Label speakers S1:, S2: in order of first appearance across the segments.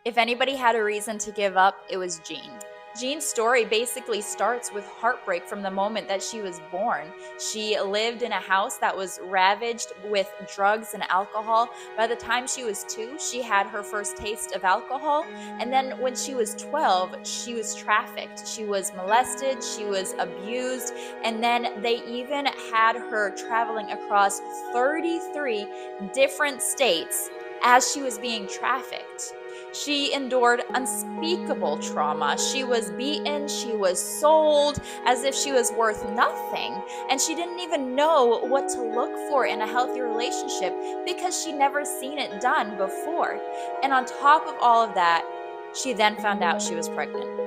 S1: If anybody had a reason to give up, it was Jean. Jean's story basically starts with heartbreak from the moment that she was born. She lived in a house that was ravaged with drugs and alcohol. By the time she was 2, she had her first taste of alcohol. And then when she was 12, she was trafficked. She was molested, she was abused, and then they even had her traveling across 33 different states as she was being trafficked. She endured unspeakable trauma. She was beaten, she was sold as if she was worth nothing, and she didn't even know what to look for in a healthy relationship because she'd never seen it done before. And on top of all of that, she then found out she was pregnant.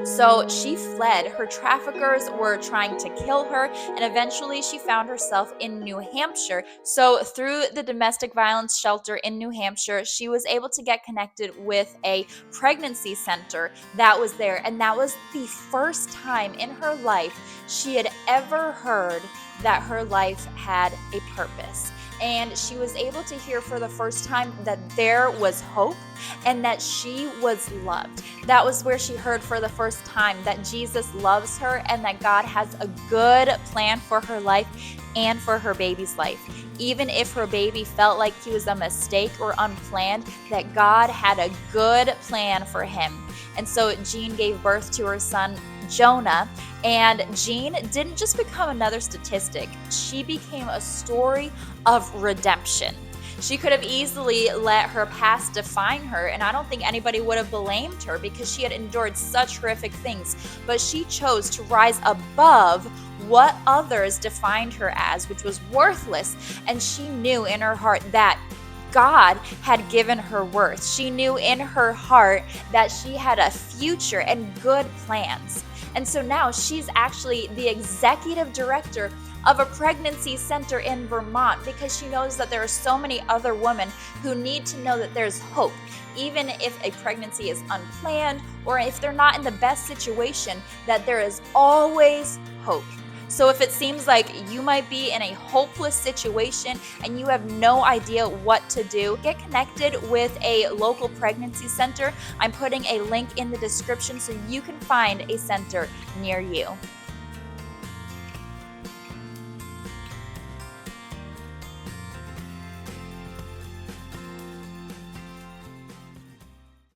S1: So she fled. Her traffickers were trying to kill her, and eventually she found herself in New Hampshire. So, through the domestic violence shelter in New Hampshire, she was able to get connected with a pregnancy center that was there. And that was the first time in her life she had ever heard that her life had a purpose. And she was able to hear for the first time that there was hope and that she was loved. That was where she heard for the first time that Jesus loves her and that God has a good plan for her life and for her baby's life. Even if her baby felt like he was a mistake or unplanned, that God had a good plan for him. And so Jean gave birth to her son, Jonah, and Jean didn't just become another statistic. She became a story of redemption. She could have easily let her past define her, and I don't think anybody would have blamed her because she had endured such horrific things. But she chose to rise above what others defined her as, which was worthless, and she knew in her heart that God had given her worth. She knew in her heart that she had a future and good plans. And so now she's actually the executive director of a pregnancy center in Vermont because she knows that there are so many other women who need to know that there's hope. Even if a pregnancy is unplanned or if they're not in the best situation, that there is always hope. So if it seems like you might be in a hopeless situation and you have no idea what to do, get connected with a local pregnancy center. I'm putting a link in the description so you can find a center near you.